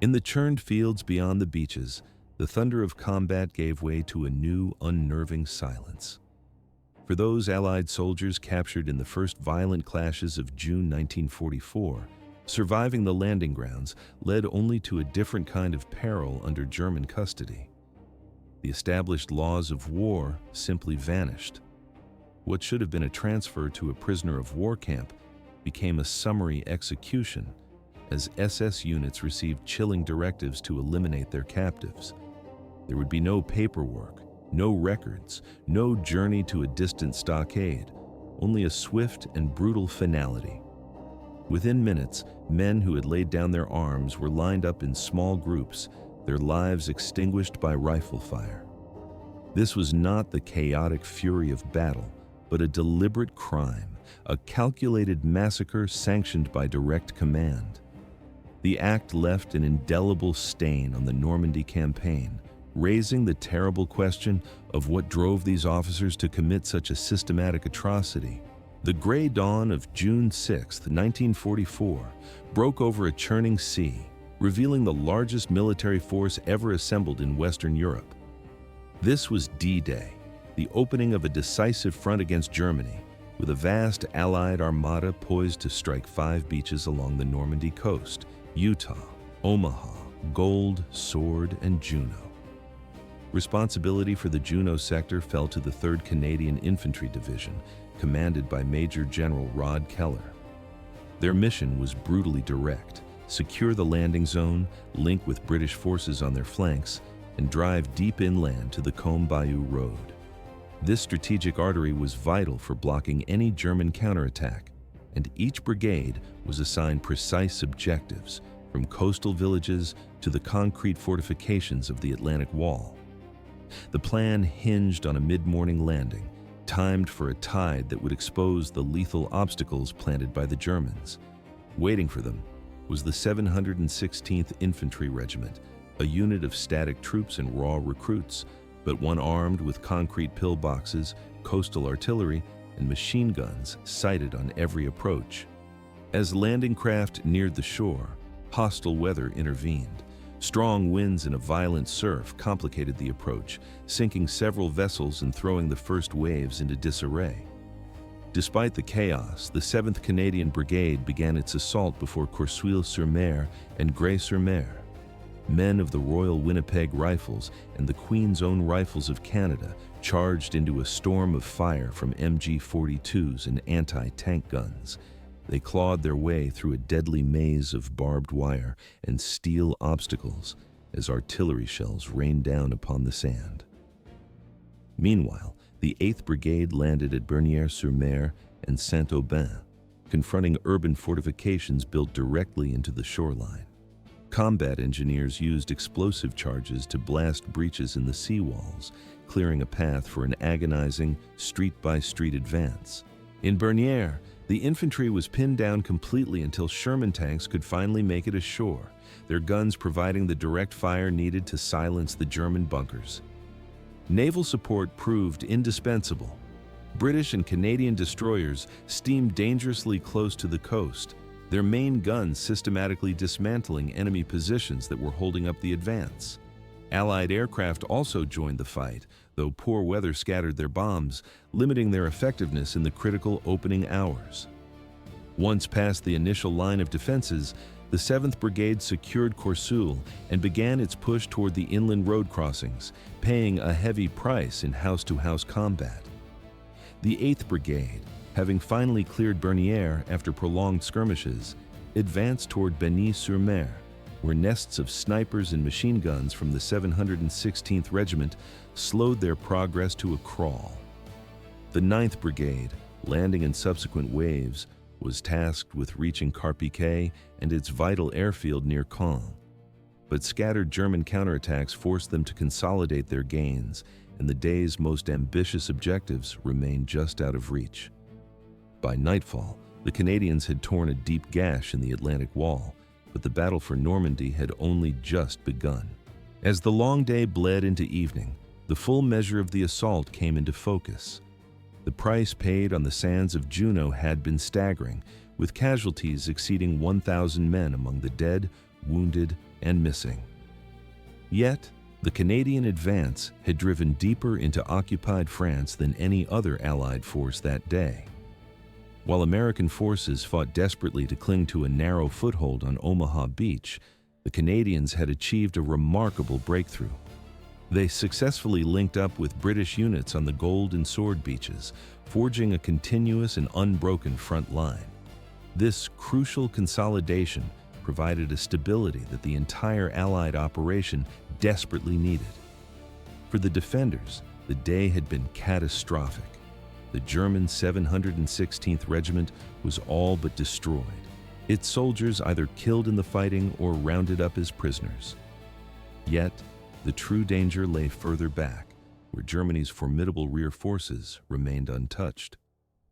In the churned fields beyond the beaches, the thunder of combat gave way to a new, unnerving silence. For those Allied soldiers captured in the first violent clashes of June 1944, surviving the landing grounds led only to a different kind of peril under German custody. The established laws of war simply vanished. What should have been a transfer to a prisoner of war camp became a summary execution, as SS units received chilling directives to eliminate their captives. There would be no paperwork, no records, no journey to a distant stockade, only a swift and brutal finality. Within minutes, men who had laid down their arms were lined up in small groups, their lives extinguished by rifle fire. This was not the chaotic fury of battle, but a deliberate crime, a calculated massacre sanctioned by direct command. The act left an indelible stain on the Normandy campaign, raising the terrible question of what drove these officers to commit such a systematic atrocity. The gray dawn of June 6, 1944, broke over a churning sea, revealing the largest military force ever assembled in Western Europe. This was D-Day, the opening of a decisive front against Germany, with a vast Allied armada poised to strike 5 beaches along the Normandy coast: Utah, Omaha, Gold, Sword, and Juno. Responsibility for the Juno sector fell to the 3rd Canadian Infantry Division, commanded by Major General Rod Keller. Their mission was brutally direct: secure the landing zone, link with British forces on their flanks, and drive deep inland to the Combe Bayou Road. This strategic artery was vital for blocking any German counterattack, and each brigade was assigned precise objectives, from coastal villages to the concrete fortifications of the Atlantic Wall. The plan hinged on a mid-morning landing, timed for a tide that would expose the lethal obstacles planted by the Germans. Waiting for them was the 716th Infantry Regiment, a unit of static troops and raw recruits, but one armed with concrete pillboxes, coastal artillery, and machine guns sighted on every approach. As landing craft neared the shore, hostile weather intervened. Strong winds and a violent surf complicated the approach, sinking several vessels and throwing the first waves into disarray. Despite the chaos, the 7th Canadian Brigade began its assault before Courseulles-sur-Mer and Grey-sur-Mer. Men of the Royal Winnipeg Rifles and the Queen's Own Rifles of Canada charged into a storm of fire from MG-42s and anti-tank guns. They clawed their way through a deadly maze of barbed wire and steel obstacles as artillery shells rained down upon the sand. Meanwhile, the 8th Brigade landed at Bernières-sur-Mer and Saint-Aubin, confronting urban fortifications built directly into the shoreline. Combat engineers used explosive charges to blast breaches in the seawalls, clearing a path for an agonizing street-by-street advance. In Bernières, the infantry was pinned down completely until Sherman tanks could finally make it ashore, their guns providing the direct fire needed to silence the German bunkers. Naval support proved indispensable. British and Canadian destroyers steamed dangerously close to the coast, their main guns systematically dismantling enemy positions that were holding up the advance. Allied aircraft also joined the fight, though poor weather scattered their bombs, limiting their effectiveness in the critical opening hours. Once past the initial line of defenses, the 7th Brigade secured Courseulles and began its push toward the inland road crossings, paying a heavy price in house-to-house combat. The 8th Brigade, having finally cleared Bernières after prolonged skirmishes, advanced toward Bagny-sur-Mer, where nests of snipers and machine guns from the 716th Regiment slowed their progress to a crawl. The 9th Brigade, landing in subsequent waves, was tasked with reaching Carpiquet and its vital airfield near Caen. But scattered German counterattacks forced them to consolidate their gains, and the day's most ambitious objectives remained just out of reach. By nightfall, the Canadians had torn a deep gash in the Atlantic Wall, but the battle for Normandy had only just begun. As the long day bled into evening, the full measure of the assault came into focus. The price paid on the sands of Juno had been staggering, with casualties exceeding 1,000 men among the dead, wounded, and missing. Yet, the Canadian advance had driven deeper into occupied France than any other Allied force that day. While American forces fought desperately to cling to a narrow foothold on Omaha Beach, the Canadians had achieved a remarkable breakthrough. They successfully linked up with British units on the Gold and Sword beaches, forging a continuous and unbroken front line. This crucial consolidation provided a stability that the entire Allied operation desperately needed. For the defenders, the day had been catastrophic. The German 716th Regiment was all but destroyed, its soldiers either killed in the fighting or rounded up as prisoners. Yet, the true danger lay further back, where Germany's formidable rear forces remained untouched.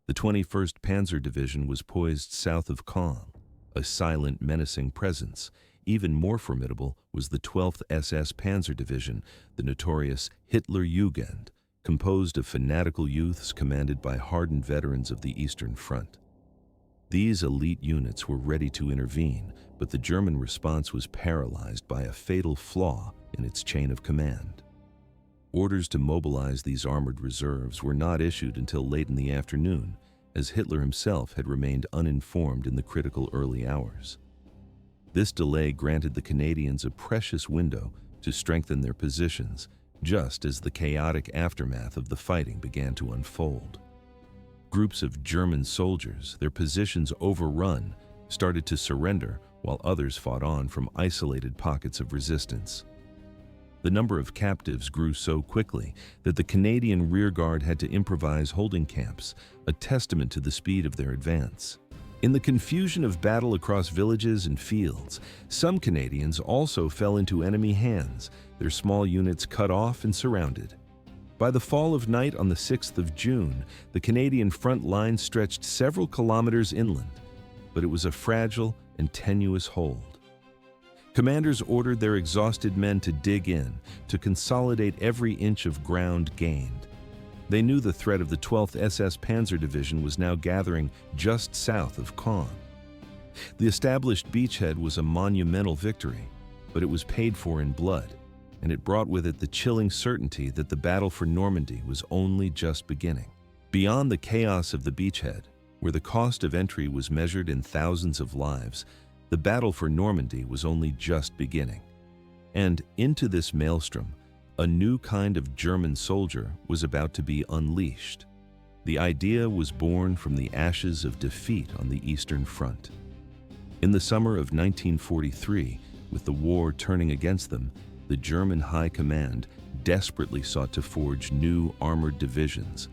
The 21st Panzer Division was poised south of Caen, a silent, menacing presence. Even more formidable was the 12th SS Panzer Division, the notorious Hitlerjugend, composed of fanatical youths commanded by hardened veterans of the Eastern Front. These elite units were ready to intervene, but the German response was paralyzed by a fatal flaw in its chain of command. Orders to mobilize these armored reserves were not issued until late in the afternoon, as Hitler himself had remained uninformed in the critical early hours. This delay granted the Canadians a precious window to strengthen their positions, just as the chaotic aftermath of the fighting began to unfold. Groups of German soldiers, their positions overrun, started to surrender, while others fought on from isolated pockets of resistance. The number of captives grew so quickly that the Canadian rearguard had to improvise holding camps, a testament to the speed of their advance. In the confusion of battle across villages and fields, some Canadians also fell into enemy hands, their small units cut off and surrounded. By the fall of night on the 6th of June, the Canadian front line stretched several kilometers inland, but it was a fragile and tenuous hold. Commanders ordered their exhausted men to dig in, to consolidate every inch of ground gained. They knew the threat of the 12th SS Panzer Division was now gathering just south of Caen. The established beachhead was a monumental victory, but it was paid for in blood, and it brought with it the chilling certainty that the battle for Normandy was only just beginning. Beyond the chaos of the beachhead, where the cost of entry was measured in thousands of lives, the battle for Normandy was only just beginning. And into this maelstrom, a new kind of German soldier was about to be unleashed. The idea was born from the ashes of defeat on the Eastern Front. In the summer of 1943, with the war turning against them, the German High Command desperately sought to forge new armored divisions.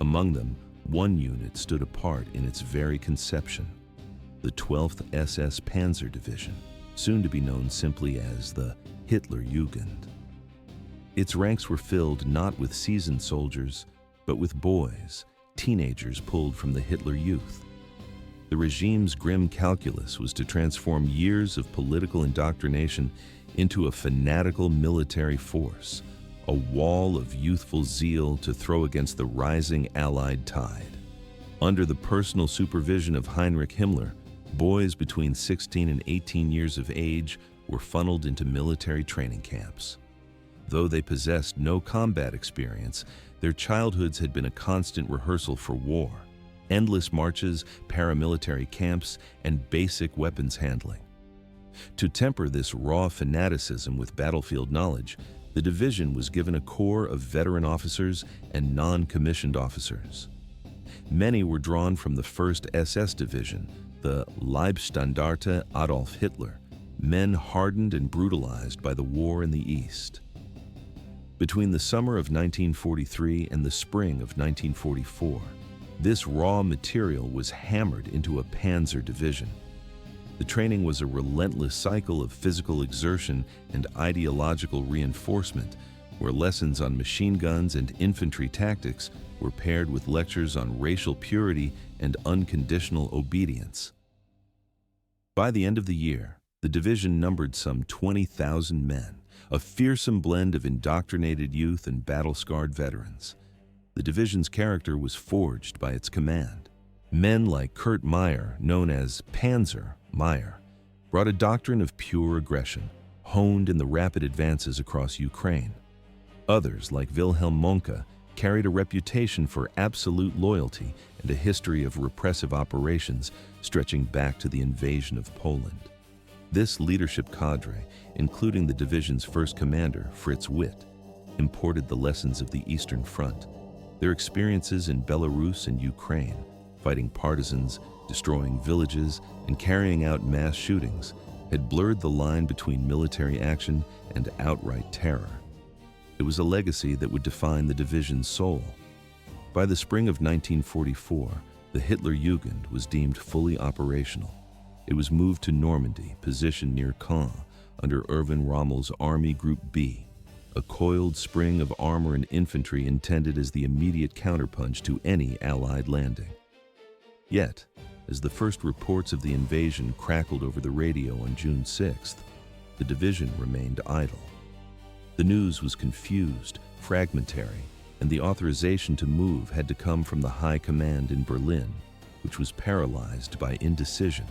Among them, one unit stood apart in its very conception: the 12th SS Panzer Division, soon to be known simply as the Hitlerjugend. Its ranks were filled not with seasoned soldiers, but with boys, teenagers pulled from the Hitler Youth. The regime's grim calculus was to transform years of political indoctrination into a fanatical military force, a wall of youthful zeal to throw against the rising Allied tide. Under the personal supervision of Heinrich Himmler, boys between 16 and 18 years of age were funneled into military training camps. Though they possessed no combat experience, their childhoods had been a constant rehearsal for war: endless marches, paramilitary camps, and basic weapons handling. To temper this raw fanaticism with battlefield knowledge, the division was given a corps of veteran officers and non-commissioned officers. Many were drawn from the 1st SS Division, the Leibstandarte Adolf Hitler, men hardened and brutalized by the war in the East. Between the summer of 1943 and the spring of 1944, this raw material was hammered into a panzer division. The training was a relentless cycle of physical exertion and ideological reinforcement, where lessons on machine guns and infantry tactics were paired with lectures on racial purity and unconditional obedience. By the end of the year, the division numbered some 20,000 men, a fearsome blend of indoctrinated youth and battle-scarred veterans. The division's character was forged by its command. Men like Kurt Meyer, known as Panzer Meyer, brought a doctrine of pure aggression, honed in the rapid advances across Ukraine. Others, like Wilhelm Monke, carried a reputation for absolute loyalty and a history of repressive operations stretching back to the invasion of Poland. This leadership cadre, including the division's first commander, Fritz Witt, imported the lessons of the Eastern Front. Their experiences in Belarus and Ukraine, fighting partisans, destroying villages, and carrying out mass shootings, had blurred the line between military action and outright terror. It was a legacy that would define the division's soul. By the spring of 1944, the Hitlerjugend was deemed fully operational. It was moved to Normandy, positioned near Caen, under Erwin Rommel's Army Group B, a coiled spring of armor and infantry intended as the immediate counterpunch to any Allied landing. Yet, as the first reports of the invasion crackled over the radio on June 6th, the division remained idle. The news was confused, fragmentary, and the authorization to move had to come from the high command in Berlin, which was paralyzed by indecision.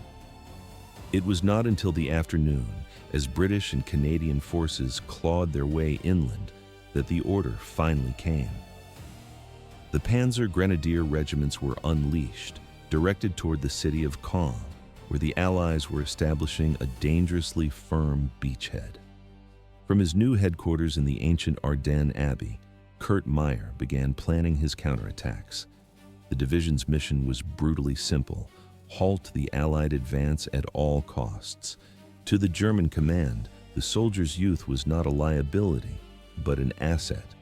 It was not until the afternoon, as British and Canadian forces clawed their way inland, that the order finally came. The Panzer Grenadier regiments were unleashed, directed toward the city of Caen, where the Allies were establishing a dangerously firm beachhead. From his new headquarters in the ancient Ardenne Abbey, Kurt Meyer began planning his counterattacks. The division's mission was brutally simple: halt the Allied advance at all costs. To the German command, the soldier's youth was not a liability, but an asset,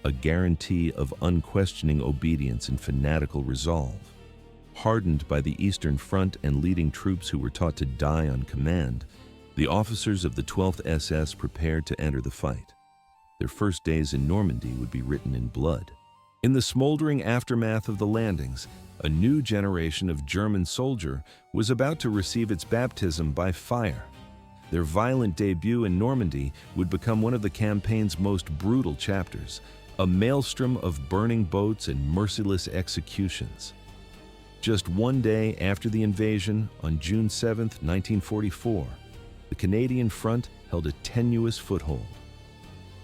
a guarantee of unquestioning obedience and fanatical resolve. Hardened by the Eastern Front and leading troops who were taught to die on command, the officers of the 12th SS prepared to enter the fight. Their first days in Normandy would be written in blood. In the smoldering aftermath of the landings, a new generation of German soldier was about to receive its baptism by fire. Their violent debut in Normandy would become one of the campaign's most brutal chapters, a maelstrom of burning boats and merciless executions. Just one day after the invasion, on June 7, 1944, the Canadian front held a tenuous foothold.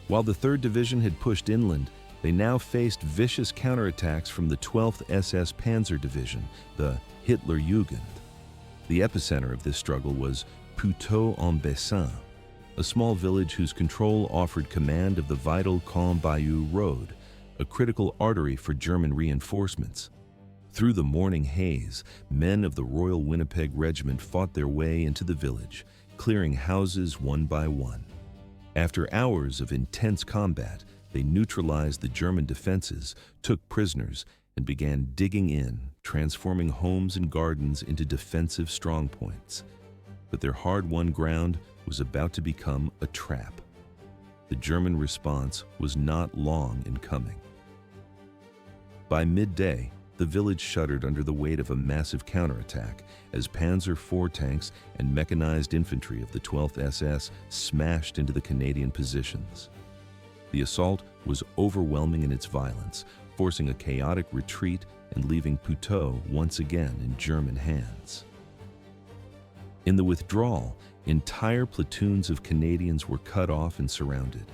While the 3rd Division had pushed inland, they now faced vicious counterattacks from the 12th SS Panzer Division, the Hitlerjugend. The epicenter of this struggle was Putot-en-Bessin, a small village whose control offered command of the vital Caen-Bayeux Road, a critical artery for German reinforcements. Through the morning haze, men of the Royal Winnipeg Regiment fought their way into the village, clearing houses one by one. After hours of intense combat, they neutralized the German defenses, took prisoners, and began digging in, transforming homes and gardens into defensive strongpoints. But their hard-won ground was about to become a trap. The German response was not long in coming. By midday, the village shuddered under the weight of a massive counterattack as Panzer IV tanks and mechanized infantry of the 12th SS smashed into the Canadian positions. The assault was overwhelming in its violence, forcing a chaotic retreat and leaving Putot once again in German hands. In the withdrawal, entire platoons of Canadians were cut off and surrounded.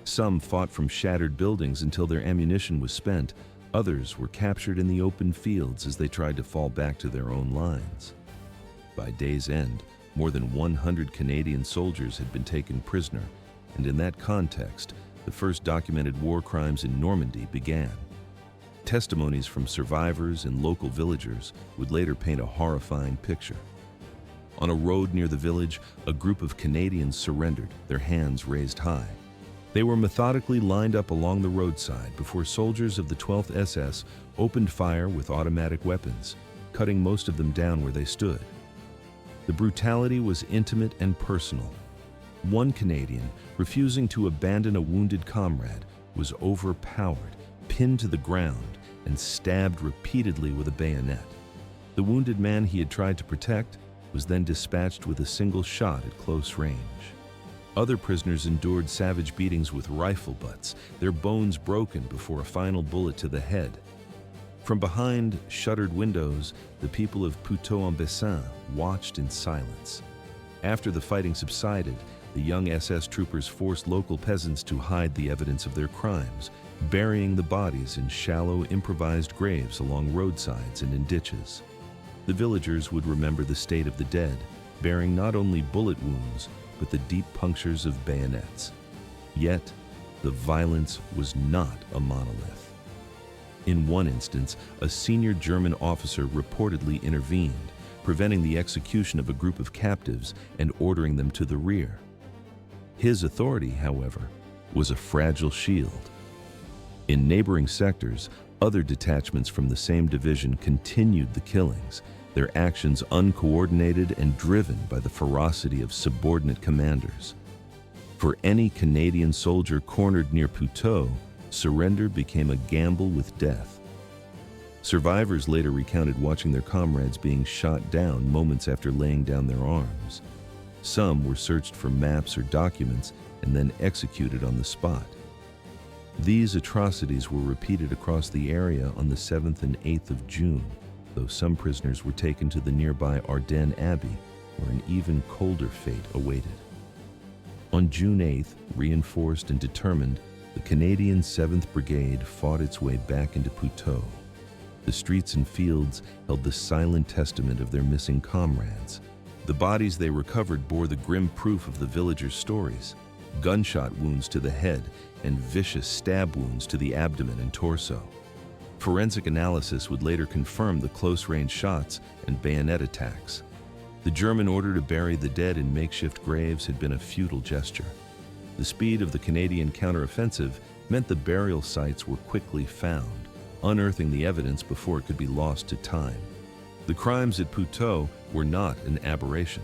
Some fought from shattered buildings until their ammunition was spent. Others were captured in the open fields as they tried to fall back to their own lines. By day's end, more than 100 Canadian soldiers had been taken prisoner, and in that context, the first documented war crimes in Normandy began. Testimonies from survivors and local villagers would later paint a horrifying picture. On a road near the village, a group of Canadians surrendered, their hands raised high. They were methodically lined up along the roadside before soldiers of the 12th SS opened fire with automatic weapons, cutting most of them down where they stood. The brutality was intimate and personal. One Canadian, refusing to abandon a wounded comrade, was overpowered, pinned to the ground, and stabbed repeatedly with a bayonet. The wounded man he had tried to protect was then dispatched with a single shot at close range. Other prisoners endured savage beatings with rifle butts, their bones broken before a final bullet to the head. From behind shuttered windows, the people of Putot-en-Bessin watched in silence. After the fighting subsided, the young SS troopers forced local peasants to hide the evidence of their crimes, burying the bodies in shallow, improvised graves along roadsides and in ditches. The villagers would remember the state of the dead, bearing not only bullet wounds, but the deep punctures of bayonets. Yet, the violence was not a monolith. In one instance, a senior German officer reportedly intervened, preventing the execution of a group of captives and ordering them to the rear. His authority, however, was a fragile shield. In neighboring sectors, other detachments from the same division continued the killings, their actions uncoordinated and driven by the ferocity of subordinate commanders. For any Canadian soldier cornered near Putot, surrender became a gamble with death. Survivors later recounted watching their comrades being shot down moments after laying down their arms. Some were searched for maps or documents and then executed on the spot. These atrocities were repeated across the area on the 7th and 8th of June, though some prisoners were taken to the nearby Ardenne Abbey, where an even colder fate awaited. On June 8th, reinforced and determined, the Canadian 7th Brigade fought its way back into Putot. The streets and fields held the silent testament of their missing comrades. The bodies they recovered bore the grim proof of the villagers' stories: gunshot wounds to the head and vicious stab wounds to the abdomen and torso. Forensic analysis would later confirm the close-range shots and bayonet attacks. The German order to bury the dead in makeshift graves had been a futile gesture. The speed of the Canadian counteroffensive meant the burial sites were quickly found, unearthing the evidence before it could be lost to time. The crimes at Putot were not an aberration.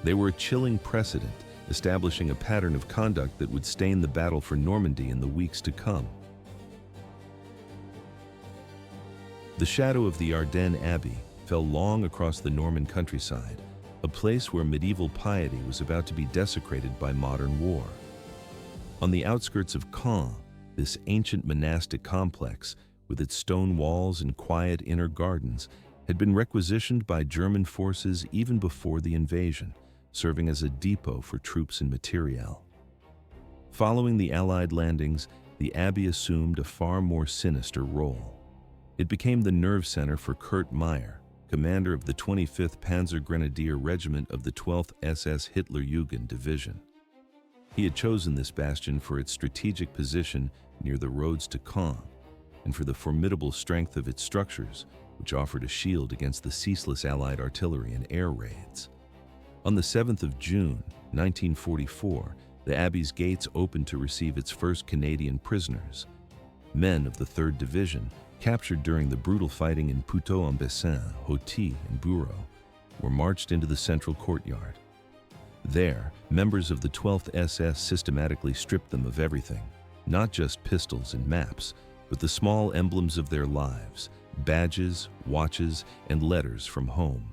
They were a chilling precedent, establishing a pattern of conduct that would stain the battle for Normandy in the weeks to come. The shadow of the Ardenne Abbey fell long across the Norman countryside, a place where medieval piety was about to be desecrated by modern war. On the outskirts of Caen, this ancient monastic complex, with its stone walls and quiet inner gardens, had been requisitioned by German forces even before the invasion, serving as a depot for troops and materiel. Following the Allied landings, the abbey assumed a far more sinister role. It became the nerve center for Kurt Meyer, commander of the 25th Panzer Grenadier Regiment of the 12th SS Hitlerjugend Division. He had chosen this bastion for its strategic position near the roads to Caen, and for the formidable strength of its structures, which offered a shield against the ceaseless Allied artillery and air raids. On the 7th of June, 1944, the Abbey's gates opened to receive its first Canadian prisoners. Men of the 3rd Division, captured during the brutal fighting in Putot-en-Bessin, Hauty, and Bureau, were marched into the central courtyard. There, members of the 12th SS systematically stripped them of everything, not just pistols and maps, but the small emblems of their lives, badges, watches, and letters from home.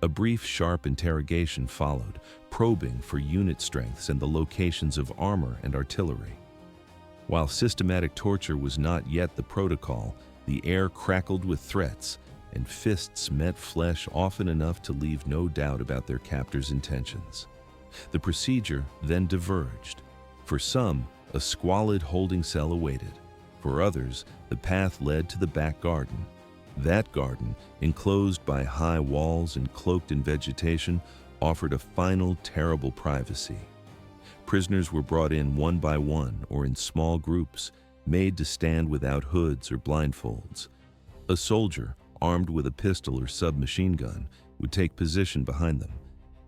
A brief, sharp interrogation followed, probing for unit strengths and the locations of armor and artillery. While systematic torture was not yet the protocol, the air crackled with threats, and fists met flesh often enough to leave no doubt about their captors' intentions. The procedure then diverged. For some, a squalid holding cell awaited. For others, the path led to the back garden. That garden, enclosed by high walls and cloaked in vegetation, offered a final, terrible privacy. Prisoners were brought in one by one or in small groups, made to stand without hoods or blindfolds. A soldier, armed with a pistol or submachine gun, would take position behind them,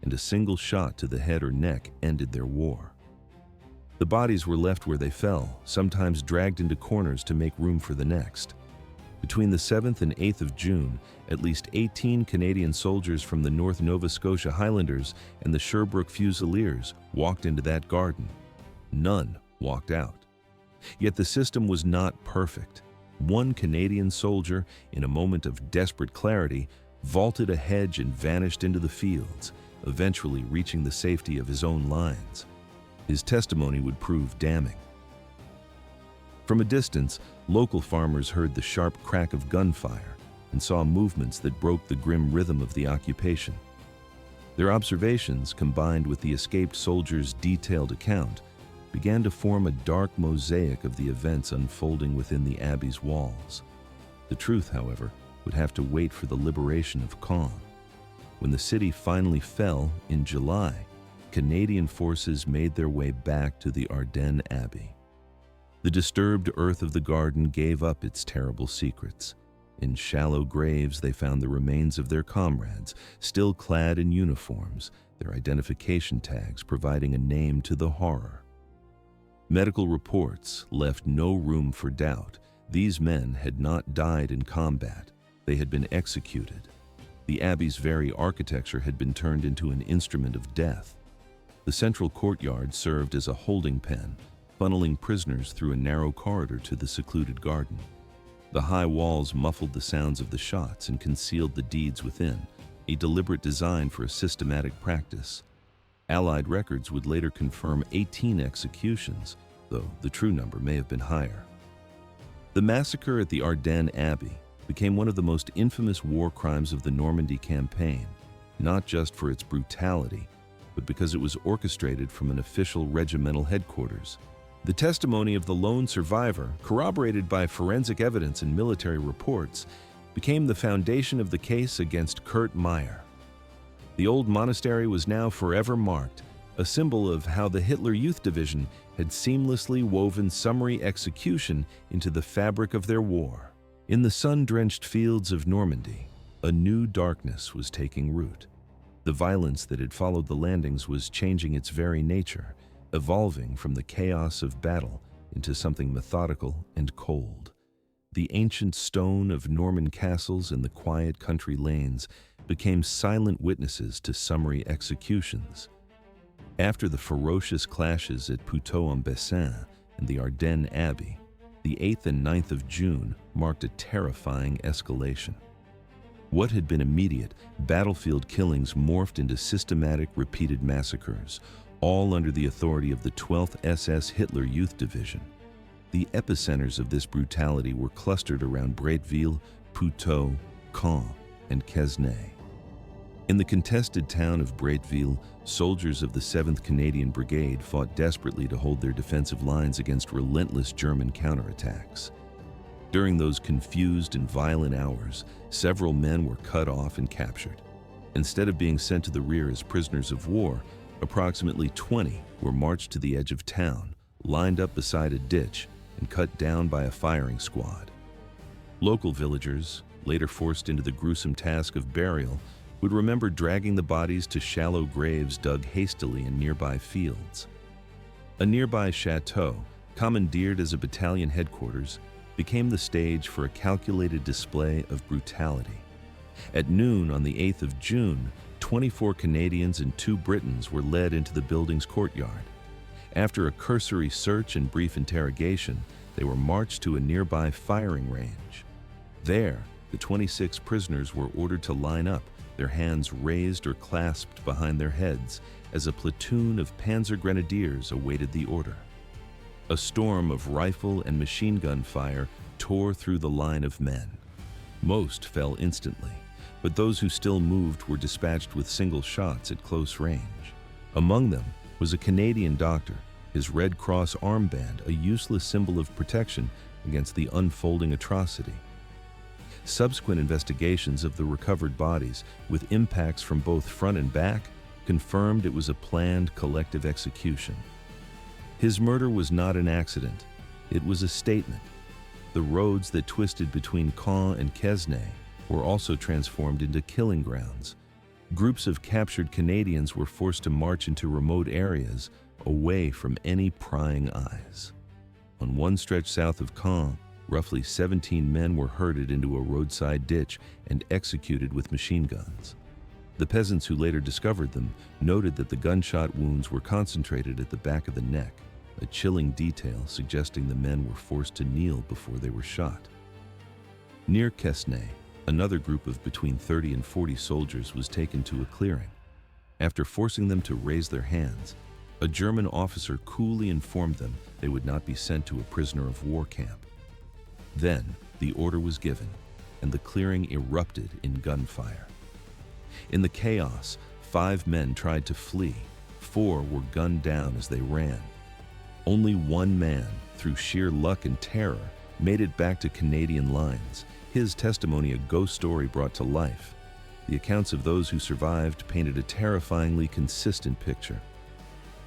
and a single shot to the head or neck ended their war. The bodies were left where they fell, sometimes dragged into corners to make room for the next. Between the 7th and 8th of June, at least 18 Canadian soldiers from the North Nova Scotia Highlanders and the Sherbrooke Fusiliers walked into that garden. None walked out. Yet the system was not perfect. One Canadian soldier, in a moment of desperate clarity, vaulted a hedge and vanished into the fields, eventually reaching the safety of his own lines. His testimony would prove damning. From a distance, local farmers heard the sharp crack of gunfire and saw movements that broke the grim rhythm of the occupation. Their observations, combined with the escaped soldiers' detailed account, began to form a dark mosaic of the events unfolding within the Abbey's walls. The truth, however, would have to wait for the liberation of Caen. When the city finally fell in July, Canadian forces made their way back to the Ardenne Abbey. The disturbed earth of the garden gave up its terrible secrets. In shallow graves, they found the remains of their comrades, still clad in uniforms, their identification tags providing a name to the horror. Medical reports left no room for doubt. These men had not died in combat. They had been executed. The Abbey's very architecture had been turned into an instrument of death. The central courtyard served as a holding pen, funneling prisoners through a narrow corridor to the secluded garden. The high walls muffled the sounds of the shots and concealed the deeds within, a deliberate design for a systematic practice. Allied records would later confirm 18 executions, though the true number may have been higher. The massacre at the Ardenne Abbey became one of the most infamous war crimes of the Normandy campaign, not just for its brutality, but because it was orchestrated from an official regimental headquarters. The testimony of the lone survivor, corroborated by forensic evidence and military reports, became the foundation of the case against Kurt Meyer. The old monastery was now forever marked, a symbol of how the Hitlerjugend Division had seamlessly woven summary execution into the fabric of their war. In the sun-drenched fields of Normandy, a new darkness was taking root. The violence that had followed the landings was changing its very nature, evolving from the chaos of battle into something methodical and cold. The ancient stone of Norman castles and the quiet country lanes became silent witnesses to summary executions. After the ferocious clashes at Putot-en-Bessin and the Ardenne Abbey, the 8th and 9th of June marked a terrifying escalation. What had been immediate battlefield killings morphed into systematic, repeated massacres, all under the authority of the 12th SS Hitlerjugend Division. The epicenters of this brutality were clustered around Bretteville, Putot, Caen, and Quesnay. In the contested town of Bretteville, soldiers of the 7th Canadian Brigade fought desperately to hold their defensive lines against relentless German counterattacks. During those confused and violent hours, several men were cut off and captured. Instead of being sent to the rear as prisoners of war, approximately 20 were marched to the edge of town, lined up beside a ditch, and cut down by a firing squad. Local villagers, later forced into the gruesome task of burial, would remember dragging the bodies to shallow graves dug hastily in nearby fields. A nearby chateau, commandeered as a battalion headquarters, became the stage for a calculated display of brutality. At noon on the 8th of June, 24 Canadians and 2 Britons were led into the building's courtyard. After a cursory search and brief interrogation, they were marched to a nearby firing range. There, the 26 prisoners were ordered to line up, their hands raised or clasped behind their heads, as a platoon of Panzer Grenadiers awaited the order. A storm of rifle and machine gun fire tore through the line of men. Most fell instantly, but those who still moved were dispatched with single shots at close range. Among them was a Canadian doctor, his Red Cross armband a useless symbol of protection against the unfolding atrocity. Subsequent investigations of the recovered bodies, with impacts from both front and back, confirmed it was a planned collective execution. His murder was not an accident. It was a statement. The roads that twisted between Caen and Quesnay were also transformed into killing grounds. Groups of captured Canadians were forced to march into remote areas, away from any prying eyes. On one stretch south of Caen, roughly 17 men were herded into a roadside ditch and executed with machine guns. The peasants who later discovered them noted that the gunshot wounds were concentrated at the back of the neck, a chilling detail suggesting the men were forced to kneel before they were shot. Near Quesnay, another group of between 30 and 40 soldiers was taken to a clearing. After forcing them to raise their hands, a German officer coolly informed them they would not be sent to a prisoner of war camp. Then the order was given, and the clearing erupted in gunfire. In the chaos, 5 men tried to flee. 4 were gunned down as they ran. Only 1 man, through sheer luck and terror, made it back to Canadian lines, his testimony a ghost story brought to life. The accounts of those who survived painted a terrifyingly consistent picture.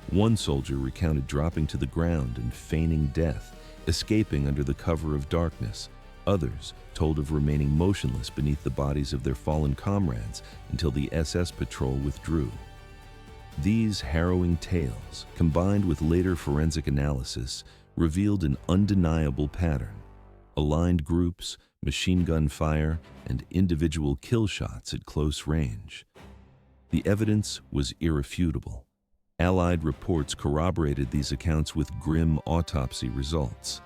One soldier recounted dropping to the ground and feigning death, escaping under the cover of darkness. Others told of remaining motionless beneath the bodies of their fallen comrades until the SS patrol withdrew. These harrowing tales, combined with later forensic analysis, revealed an undeniable pattern: aligned groups, machine gun fire, and individual kill shots at close range. The evidence was irrefutable. Allied reports corroborated these accounts with grim autopsy results.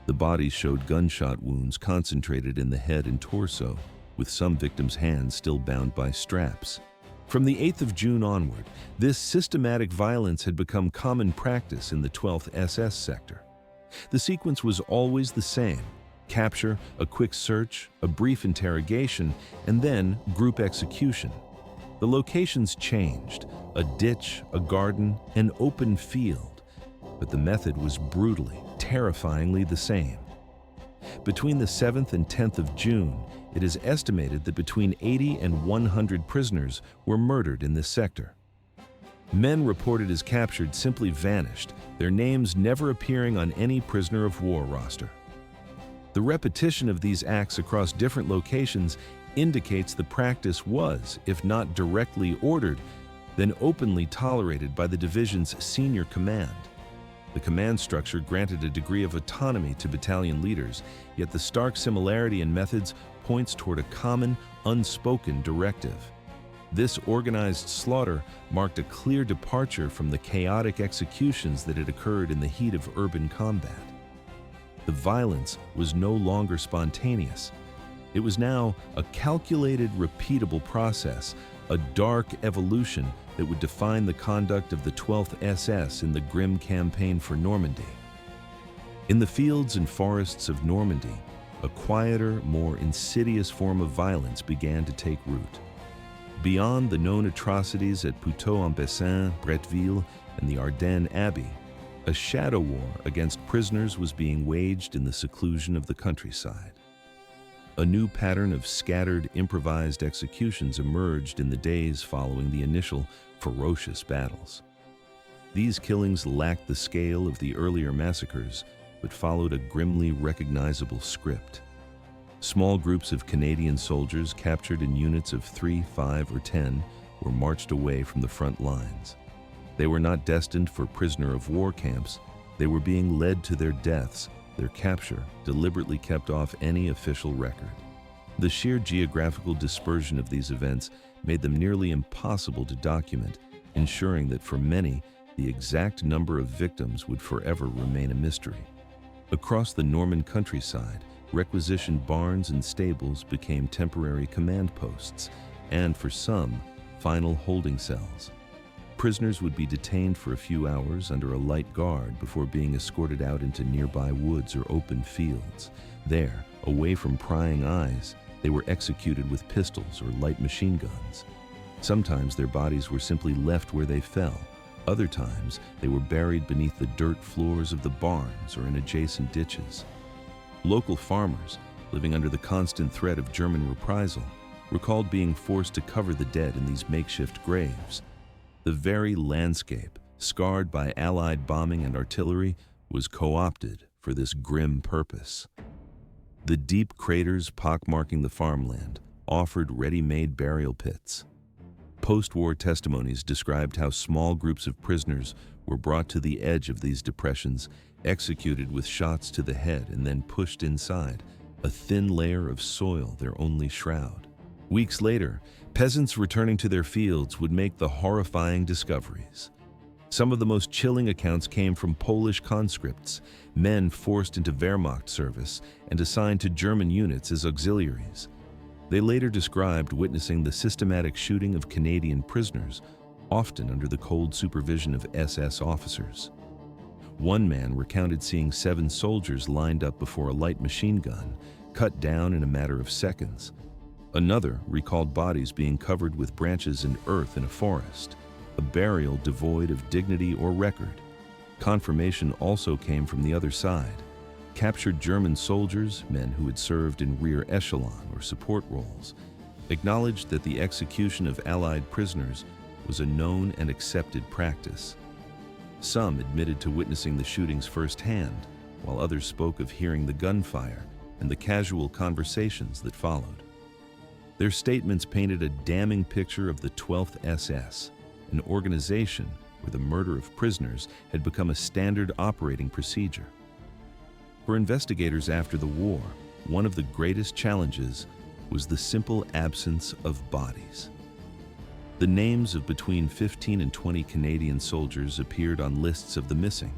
The bodies showed gunshot wounds concentrated in the head and torso, with some victims' hands still bound by straps. From the 8th of June onward, this systematic violence had become common practice in the 12th SS sector. The sequence was always the same: capture, a quick search, a brief interrogation, and then group execution. The locations changed: a ditch, a garden, an open field. But the method was brutally, terrifyingly the same. Between the 7th and 10th of June, it is estimated that between 80 and 100 prisoners were murdered in this sector. Men reported as captured simply vanished, their names never appearing on any prisoner of war roster. The repetition of these acts across different locations indicates the practice was, if not directly ordered, then openly tolerated by the division's senior command. The command structure granted a degree of autonomy to battalion leaders, yet the stark similarity in methods points toward a common, unspoken directive. This organized slaughter marked a clear departure from the chaotic executions that had occurred in the heat of urban combat. The violence was no longer spontaneous. It was now a calculated, repeatable process, a dark evolution that would define the conduct of the 12th SS in the grim campaign for Normandy. In the fields and forests of Normandy, a quieter, more insidious form of violence began to take root. Beyond the known atrocities at Putot-en-Bessin, Bretteville, and the Ardenne Abbey, a shadow war against prisoners was being waged in the seclusion of the countryside. A new pattern of scattered, improvised executions emerged in the days following the initial, ferocious battles. These killings lacked the scale of the earlier massacres, but followed a grimly recognizable script. Small groups of Canadian soldiers captured in units of 3, 5, or 10 were marched away from the front lines. They were not destined for prisoner of war camps. They were being led to their deaths, their capture deliberately kept off any official record. The sheer geographical dispersion of these events made them nearly impossible to document, ensuring that for many, the exact number of victims would forever remain a mystery. Across the Norman countryside, requisitioned barns and stables became temporary command posts, and for some, final holding cells. Prisoners would be detained for a few hours under a light guard before being escorted out into nearby woods or open fields. There, away from prying eyes, they were executed with pistols or light machine guns. Sometimes their bodies were simply left where they fell. Other times, they were buried beneath the dirt floors of the barns or in adjacent ditches. Local farmers, living under the constant threat of German reprisal, recalled being forced to cover the dead in these makeshift graves. The very landscape, scarred by Allied bombing and artillery, was co-opted for this grim purpose. The deep craters pockmarking the farmland offered ready-made burial pits. Post-war testimonies described how small groups of prisoners were brought to the edge of these depressions, executed with shots to the head and then pushed inside, a thin layer of soil their only shroud. Weeks later, peasants returning to their fields would make the horrifying discoveries. Some of the most chilling accounts came from Polish conscripts, men forced into Wehrmacht service and assigned to German units as auxiliaries. They later described witnessing the systematic shooting of Canadian prisoners, often under the cold supervision of SS officers. One man recounted seeing 7 soldiers lined up before a light machine gun, cut down in a matter of seconds. Another recalled bodies being covered with branches and earth in a forest, a burial devoid of dignity or record. Confirmation also came from the other side. Captured German soldiers, men who had served in rear echelon or support roles, acknowledged that the execution of Allied prisoners was a known and accepted practice. Some admitted to witnessing the shootings firsthand, while others spoke of hearing the gunfire and the casual conversations that followed. Their statements painted a damning picture of the 12th SS, an organization where the murder of prisoners had become a standard operating procedure. For investigators after the war, one of the greatest challenges was the simple absence of bodies. The names of between 15 and 20 Canadian soldiers appeared on lists of the missing,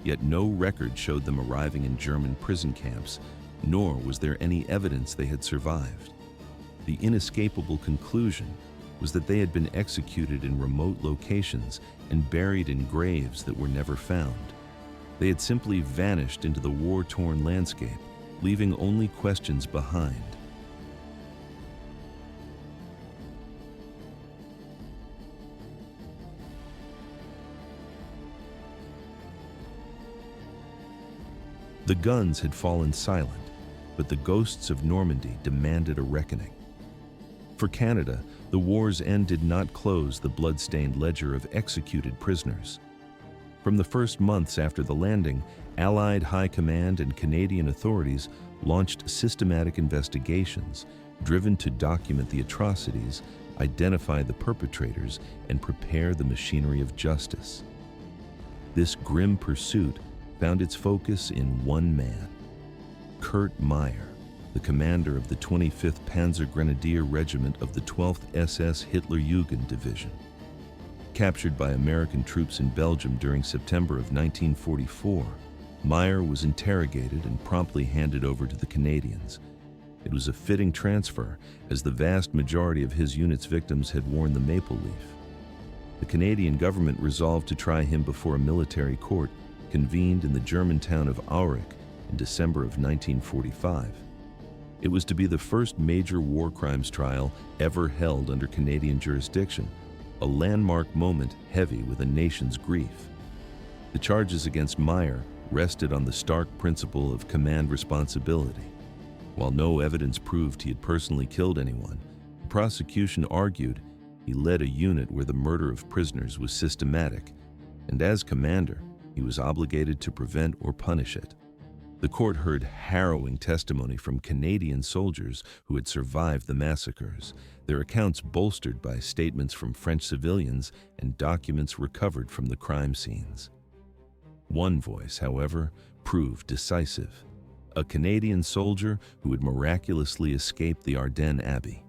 yet no record showed them arriving in German prison camps, nor was there any evidence they had survived. The inescapable conclusion was that they had been executed in remote locations and buried in graves that were never found. They had simply vanished into the war-torn landscape, leaving only questions behind. The guns had fallen silent, but the ghosts of Normandy demanded a reckoning. For Canada, the war's end did not close the blood-stained ledger of executed prisoners. From the first months after the landing, Allied High Command and Canadian authorities launched systematic investigations, driven to document the atrocities, identify the perpetrators, and prepare the machinery of justice. This grim pursuit found its focus in one man, Kurt Meyer, the commander of the 25th Panzer Grenadier Regiment of the 12th SS Hitlerjugend Division. Captured by American troops in Belgium during September of 1944, Meyer was interrogated and promptly handed over to the Canadians. It was a fitting transfer, as the vast majority of his unit's victims had worn the maple leaf. The Canadian government resolved to try him before a military court convened in the German town of Aurich in December of 1945. It was to be the first major war crimes trial ever held under Canadian jurisdiction, a landmark moment heavy with a nation's grief. The charges against Meyer rested on the stark principle of command responsibility. While no evidence proved he had personally killed anyone, the prosecution argued he led a unit where the murder of prisoners was systematic, and as commander, he was obligated to prevent or punish it. The court heard harrowing testimony from Canadian soldiers who had survived the massacres, their accounts bolstered by statements from French civilians and documents recovered from the crime scenes. One voice, however, proved decisive: a Canadian soldier who had miraculously escaped the Ardenne Abbey.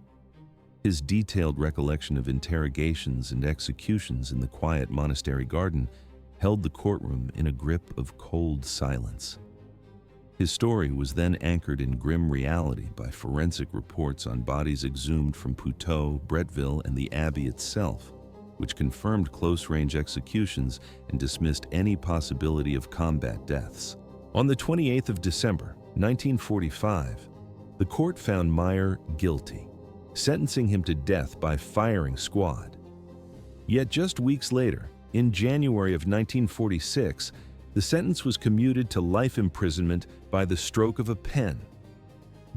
His detailed recollection of interrogations and executions in the quiet monastery garden held the courtroom in a grip of cold silence. His story was then anchored in grim reality by forensic reports on bodies exhumed from Putot, Bretteville, and the Abbey itself, which confirmed close-range executions and dismissed any possibility of combat deaths. On the 28th of December, 1945, the court found Meyer guilty, sentencing him to death by firing squad. Yet just weeks later, in January of 1946, the sentence was commuted to life imprisonment by the stroke of a pen.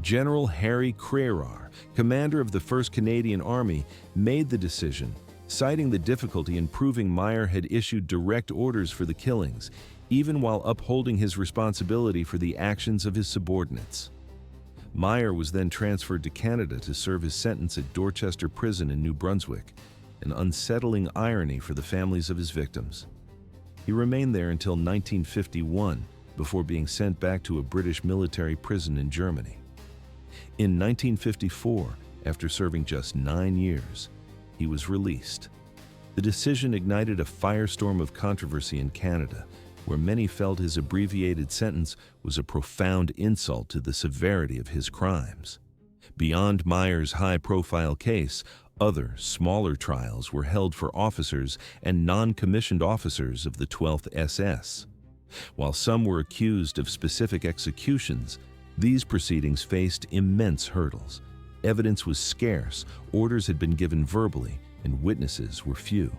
General Harry Crerar, commander of the 1st Canadian Army, made the decision, citing the difficulty in proving Meyer had issued direct orders for the killings, even while upholding his responsibility for the actions of his subordinates. Meyer was then transferred to Canada to serve his sentence at Dorchester Prison in New Brunswick, an unsettling irony for the families of his victims. He remained there until 1951, before being sent back to a British military prison in Germany. In 1954, after serving just 9 years, he was released. The decision ignited a firestorm of controversy in Canada, where many felt his abbreviated sentence was a profound insult to the severity of his crimes. Beyond Meyer's high-profile case, other, smaller trials were held for officers and non-commissioned officers of the 12th SS. While some were accused of specific executions, these proceedings faced immense hurdles. Evidence was scarce, orders had been given verbally, and witnesses were few.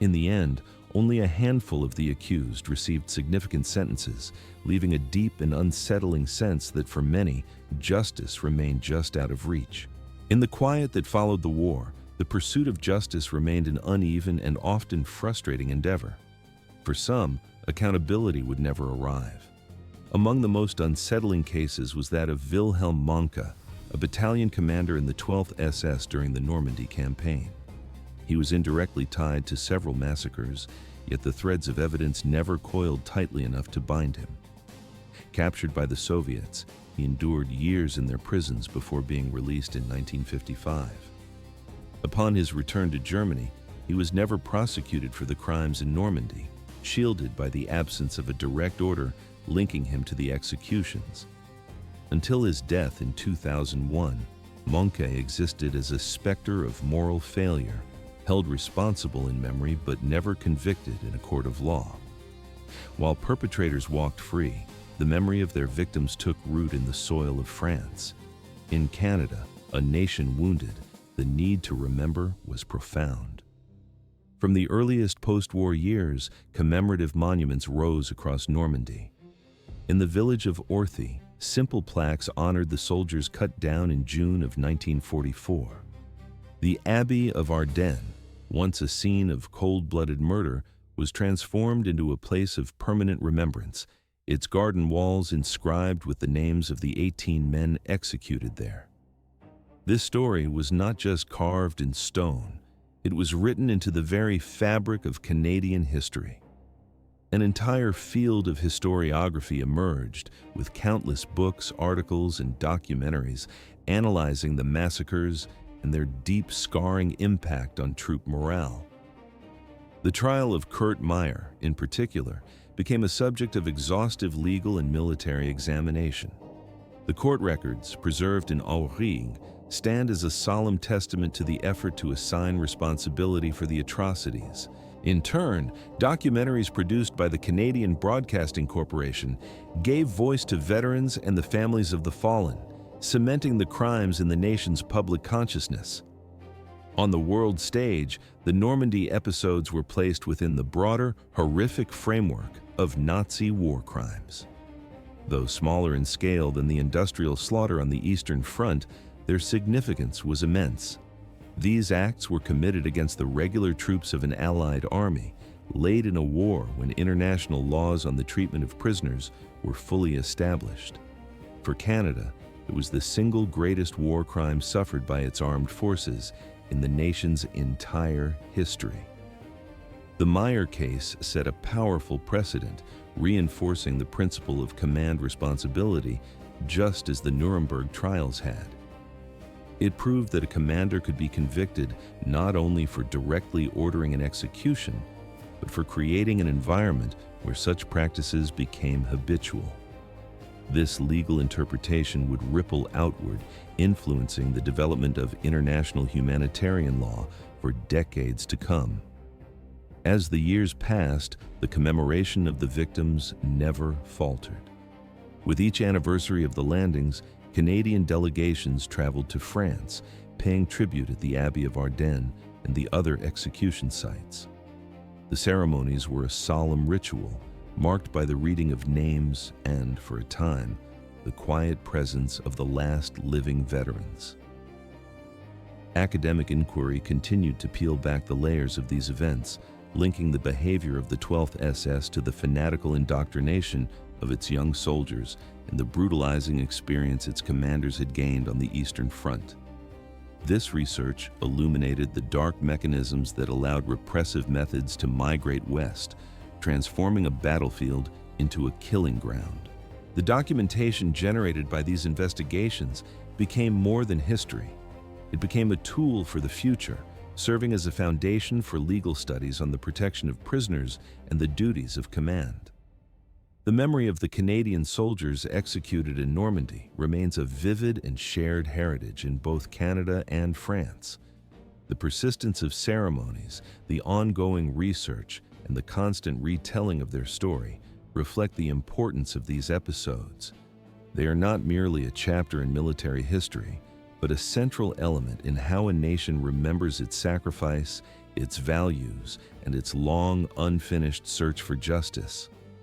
In the end, only a handful of the accused received significant sentences, leaving a deep and unsettling sense that for many, justice remained just out of reach. In the quiet that followed the war, the pursuit of justice remained an uneven and often frustrating endeavor. For some, accountability would never arrive. Among the most unsettling cases was that of Wilhelm Mohnke, a battalion commander in the 12th SS during the Normandy campaign. He was indirectly tied to several massacres, yet the threads of evidence never coiled tightly enough to bind him. Captured by the Soviets, he endured years in their prisons before being released in 1955. Upon his return to Germany, he was never prosecuted for the crimes in Normandy, shielded by the absence of a direct order linking him to the executions. Until his death in 2001, Mohnke existed as a specter of moral failure, held responsible in memory but never convicted in a court of law. While perpetrators walked free, the memory of their victims took root in the soil of France. In Canada, a nation wounded, the need to remember was profound. From the earliest post-war years, commemorative monuments rose across Normandy. In the village of Orthy, simple plaques honored the soldiers cut down in June of 1944. The Abbey of Ardenne, once a scene of cold-blooded murder, was transformed into a place of permanent remembrance, its garden walls inscribed with the names of the 18 men executed there. This story was not just carved in stone, it was written into the very fabric of Canadian history. An entire field of historiography emerged, with countless books, articles, and documentaries analyzing the massacres and their deep scarring impact on troop morale. The trial of Kurt Meyer, in particular, became a subject of exhaustive legal and military examination. The court records, preserved in Aurigue, stand as a solemn testament to the effort to assign responsibility for the atrocities. In turn, documentaries produced by the Canadian Broadcasting Corporation gave voice to veterans and the families of the fallen, cementing the crimes in the nation's public consciousness. On the world stage, the Normandy episodes were placed within the broader, horrific framework of Nazi war crimes. Though smaller in scale than the industrial slaughter on the Eastern Front, their significance was immense. These acts were committed against the regular troops of an Allied army, late in a war when international laws on the treatment of prisoners were fully established. For Canada, it was the single greatest war crime suffered by its armed forces in the nation's entire history. The Meyer case set a powerful precedent, reinforcing the principle of command responsibility, just as the Nuremberg trials had. It proved that a commander could be convicted not only for directly ordering an execution, but for creating an environment where such practices became habitual. This legal interpretation would ripple outward, influencing the development of international humanitarian law for decades to come. As the years passed, the commemoration of the victims never faltered. With each anniversary of the landings, Canadian delegations traveled to France, paying tribute at the Abbey of Ardenne and the other execution sites. The ceremonies were a solemn ritual, marked by the reading of names and, for a time, the quiet presence of the last living veterans. Academic inquiry continued to peel back the layers of these events, linking the behavior of the 12th SS to the fanatical indoctrination of its young soldiers and the brutalizing experience its commanders had gained on the Eastern Front. This research illuminated the dark mechanisms that allowed repressive methods to migrate west, transforming a battlefield into a killing ground. The documentation generated by these investigations became more than history. It became a tool for the future, serving as a foundation for legal studies on the protection of prisoners and the duties of command. The memory of the Canadian soldiers executed in Normandy remains a vivid and shared heritage in both Canada and France. The persistence of ceremonies, the ongoing research, and the constant retelling of their story reflect the importance of these episodes. They are not merely a chapter in military history, but a central element in how a nation remembers its sacrifice, its values, and its long, unfinished search for justice.